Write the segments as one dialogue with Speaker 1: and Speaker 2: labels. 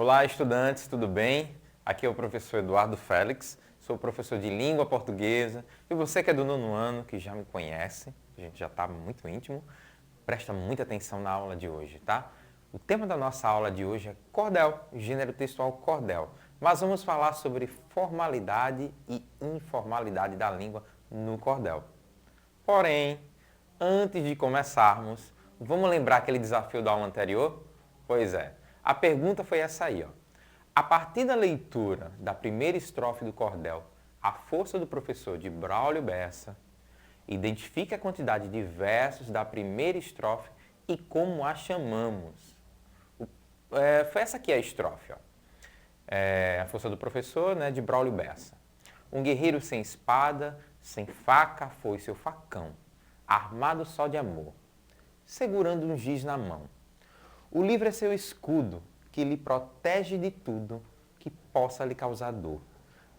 Speaker 1: Olá, estudantes, tudo bem? Aqui é o professor Eduardo Félix, sou professor de língua portuguesa. E você que é do nono ano, que já me conhece, a gente já está muito íntimo, presta muita atenção na aula de hoje, tá? O tema da nossa aula de hoje é cordel, gênero textual cordel. Mas vamos falar sobre formalidade e informalidade da língua no cordel. Porém, antes de começarmos, vamos lembrar aquele desafio da aula anterior? Pois é, a pergunta foi essa aí, ó. A partir da leitura da primeira estrofe do cordel, A Força do Professor, de Braulio Bessa, identifique a quantidade de versos da primeira estrofe e como a chamamos. Foi essa aqui a estrofe, ó. A Força do Professor, né, de Braulio Bessa. Um guerreiro sem espada, sem faca, foi seu facão, armado só de amor, segurando um giz na mão. O livro é seu escudo, que lhe protege de tudo que possa lhe causar dor.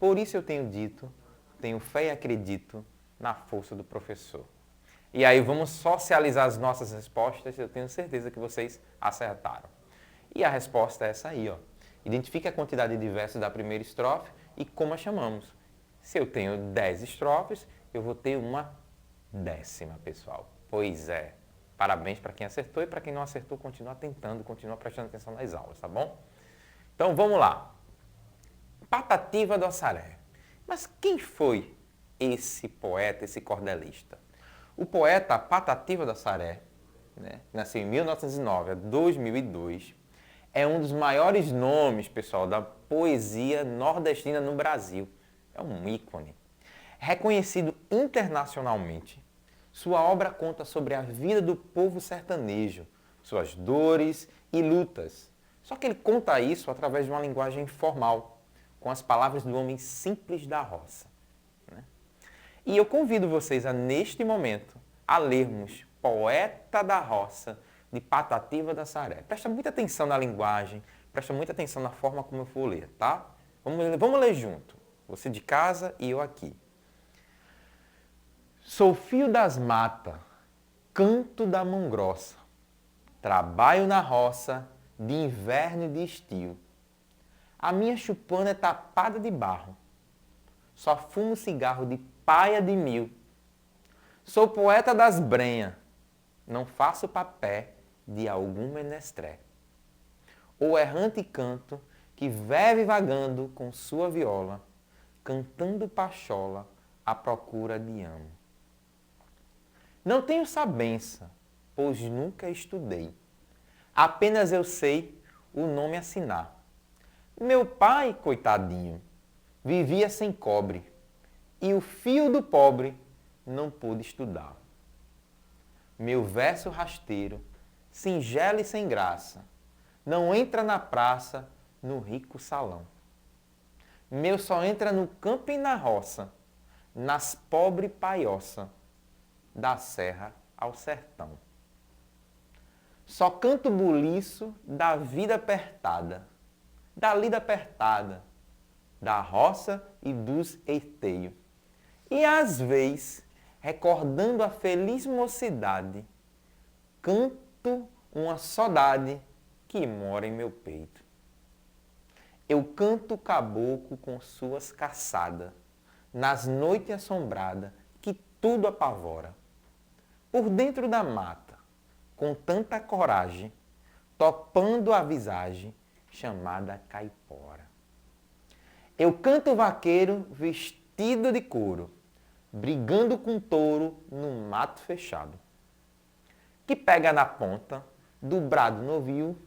Speaker 1: Por isso eu tenho dito, tenho fé e acredito na força do professor. E aí vamos socializar as nossas respostas, eu tenho certeza que vocês acertaram. E a resposta é essa aí, ó. Identifique a quantidade de versos da primeira estrofe e como a chamamos. Se eu tenho 10 estrofes, eu vou ter uma 10ª, pessoal. Pois é. Parabéns para quem acertou e para quem não acertou, continua tentando, continua prestando atenção nas aulas, tá bom? Então vamos lá. Patativa do Assaré. Mas quem foi esse poeta, esse cordelista? O poeta Patativa do Assaré, né, nasceu em 1909 a 2002, é um dos maiores nomes, pessoal, da poesia nordestina no Brasil. É um ícone. Reconhecido internacionalmente, sua obra conta sobre a vida do povo sertanejo, suas dores e lutas. Só que ele conta isso através de uma linguagem informal, com as palavras do homem simples da roça. Né? E eu convido vocês a, neste momento, a lermos Poeta da Roça, de Patativa do Assaré. Presta muita atenção na linguagem, presta muita atenção na forma como eu vou ler, tá? Vamos ler junto. Você de casa e eu aqui. Sou fio das matas, canto da mão grossa, trabalho na roça, de inverno e de estio. A minha chupana é tapada de barro, só fumo cigarro de paia de mil. Sou poeta das brenhas, não faço papé de algum menestré. O errante canto que vive vagando com sua viola, cantando pachola à procura de amo. Não tenho sabença, pois nunca estudei. Apenas eu sei o nome assinar. Meu pai, coitadinho, vivia sem cobre, e o fio do pobre não pôde estudar. Meu verso rasteiro, singelo e sem graça, não entra na praça, no rico salão. Meu só entra no campo e na roça, nas pobre paioça, da serra ao sertão. Só canto buliço da vida apertada, da lida apertada, da roça e dos eiteios. E às vezes, recordando a feliz mocidade, canto uma saudade que mora em meu peito. Eu canto o caboclo com suas caçadas, nas noites assombradas, que tudo apavora. Por dentro da mata, com tanta coragem, topando a visagem chamada caipora. Eu canto o vaqueiro vestido de couro, brigando com touro num mato fechado, que pega na ponta do brado novio,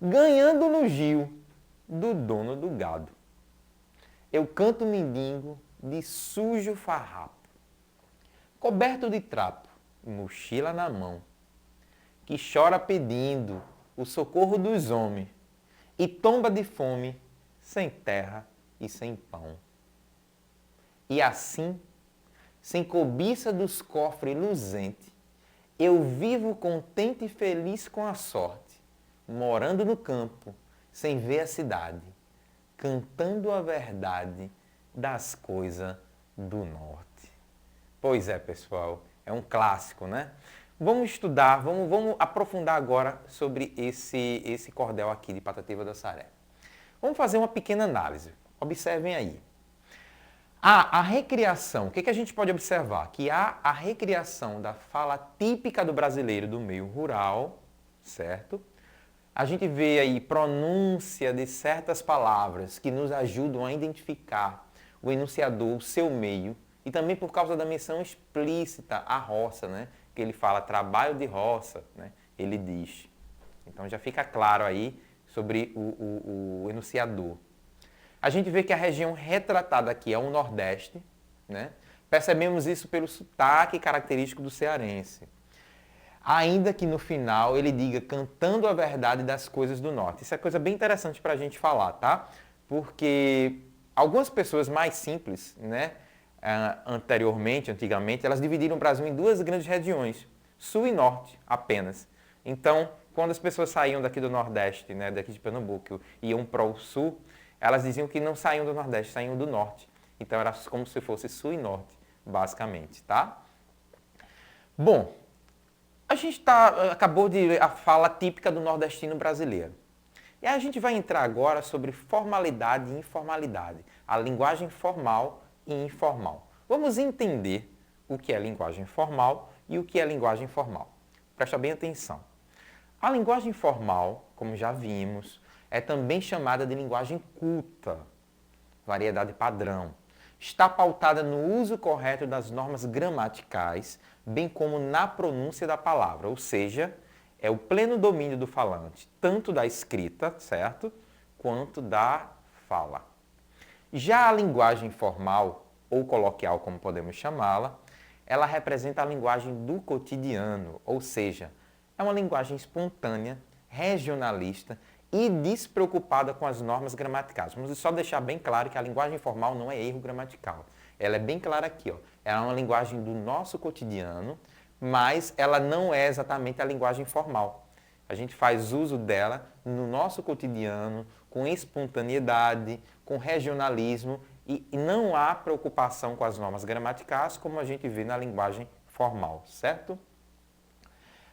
Speaker 1: ganhando no gil do dono do gado. Eu canto mendigo de sujo farrapo, coberto de trapo, mochila na mão, que chora pedindo o socorro dos homens e tomba de fome, sem terra e sem pão. E assim, sem cobiça dos cofres luzentes, eu vivo contente e feliz com a sorte, morando no campo, sem ver a cidade, cantando a verdade das coisas do norte. Pois é, pessoal, é um clássico, né? Vamos estudar, vamos aprofundar agora sobre esse cordel aqui de Patativa do Assaré. Vamos fazer uma pequena análise. Observem aí. A recriação, o que a gente pode observar? Que há a recriação da fala típica do brasileiro do meio rural, certo? A gente vê aí pronúncia de certas palavras que nos ajudam a identificar o enunciador, o seu meio, e também por causa da menção explícita à roça, né? Que ele fala trabalho de roça, né? Ele diz. Então já fica claro aí sobre o enunciador. A gente vê que a região retratada aqui é o Nordeste, né? Percebemos isso pelo sotaque característico do cearense. Ainda que no final ele diga cantando a verdade das coisas do Norte. Isso é coisa bem interessante para a gente falar, tá? Porque algumas pessoas mais simples, né? Antigamente, elas dividiram o Brasil em duas grandes regiões, Sul e Norte apenas. Então, quando as pessoas saíam daqui do Nordeste, né, daqui de Pernambuco, iam para o Sul, elas diziam que não saíam do Nordeste, saíam do Norte. Então era como se fosse Sul e Norte, basicamente, tá? Bom, a gente acabou de a fala típica do nordestino brasileiro. E a gente vai entrar agora sobre formalidade e informalidade, a linguagem formal e informal. Vamos entender o que é linguagem formal e o que é linguagem informal. Presta bem atenção. A linguagem formal, como já vimos, é também chamada de linguagem culta, variedade padrão. Está pautada no uso correto das normas gramaticais, bem como na pronúncia da palavra, ou seja, é o pleno domínio do falante, tanto da escrita, certo, quanto da fala. Já a linguagem formal, ou coloquial, como podemos chamá-la, ela representa a linguagem do cotidiano, ou seja, é uma linguagem espontânea, regionalista e despreocupada com as normas gramaticais. Vamos só deixar bem claro que a linguagem formal não é erro gramatical. Ela é bem clara aqui, ó. Ela é uma linguagem do nosso cotidiano, mas ela não é exatamente a linguagem formal. A gente faz uso dela no nosso cotidiano, com espontaneidade, com regionalismo e não há preocupação com as normas gramaticais como a gente vê na linguagem formal, certo?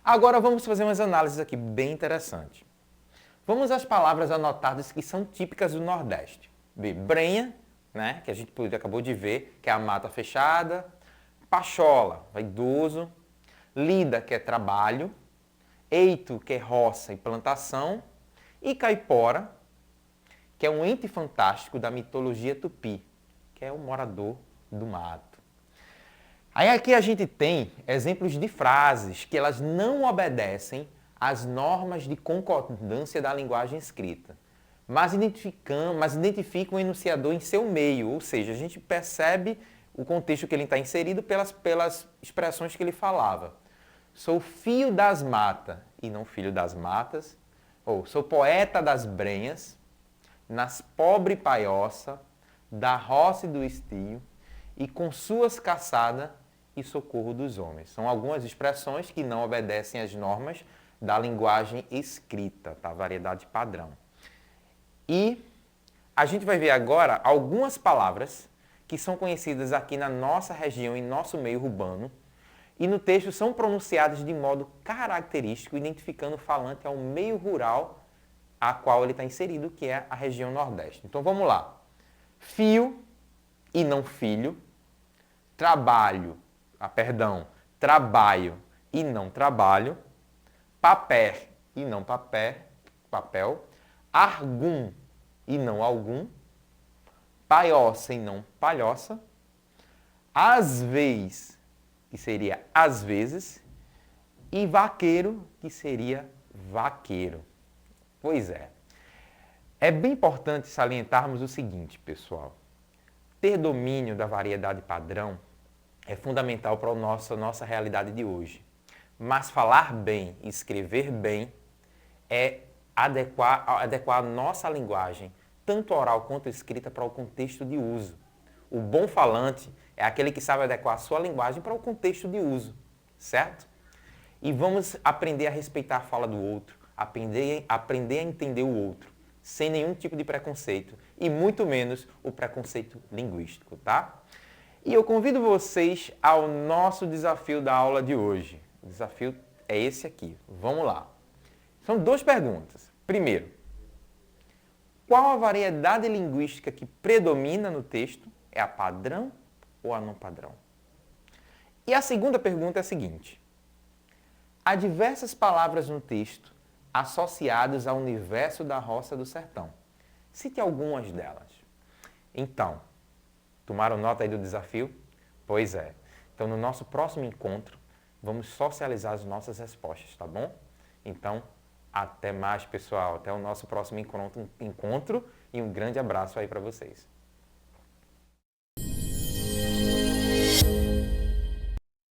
Speaker 1: Agora vamos fazer umas análises aqui bem interessantes. Vamos às palavras anotadas que são típicas do Nordeste. Brenha, né, que a gente acabou de ver, que é a mata fechada. Pachola, vaidoso. Lida, que é trabalho. Eito, que é roça e plantação. E caipora, que é um ente fantástico da mitologia tupi, que é o morador do mato. Aí aqui a gente tem exemplos de frases que elas não obedecem às normas de concordância da linguagem escrita, mas identificam o enunciador em seu meio, ou seja, a gente percebe o contexto que ele está inserido pelas expressões que ele falava. Sou filho das matas e não filho das matas, ou sou poeta das brenhas, nas pobre paioça, da roça e do estio, e com suas caçadas e socorro dos homens. São algumas expressões que não obedecem às normas da linguagem escrita, tá? Variedade padrão. E a gente vai ver agora algumas palavras que são conhecidas aqui na nossa região, em nosso meio urbano, e no texto são pronunciadas de modo característico, identificando o falante ao meio rural a qual ele está inserido, que é a região Nordeste. Então vamos lá. Fio e não filho, trabalho e não trabalho, papel e não papel, argum e não algum, paioça e não palhoça, às vezes, que seria às vezes, e vaqueiro, que seria vaqueiro. Pois é. É bem importante salientarmos o seguinte, pessoal. Ter domínio da variedade padrão é fundamental para a nossa realidade de hoje. Mas falar bem e escrever bem é adequar a nossa linguagem, tanto oral quanto escrita, para o contexto de uso. O bom falante é aquele que sabe adequar a sua linguagem para o contexto de uso, certo? E vamos aprender a respeitar a fala do outro, aprender a entender o outro, sem nenhum tipo de preconceito, e muito menos o preconceito linguístico, tá? E eu convido vocês ao nosso desafio da aula de hoje. O desafio é esse aqui. Vamos lá. São duas perguntas. Primeiro, qual a variedade linguística que predomina no texto? É a padrão ou a não padrão? E a segunda pergunta é a seguinte. Há diversas palavras no texto associadas ao universo da roça do sertão. Cite algumas delas. Então, tomaram nota aí do desafio? Pois é. Então, no nosso próximo encontro, vamos socializar as nossas respostas, tá bom? Então, até mais, pessoal. Até o nosso próximo encontro e um grande abraço aí para vocês.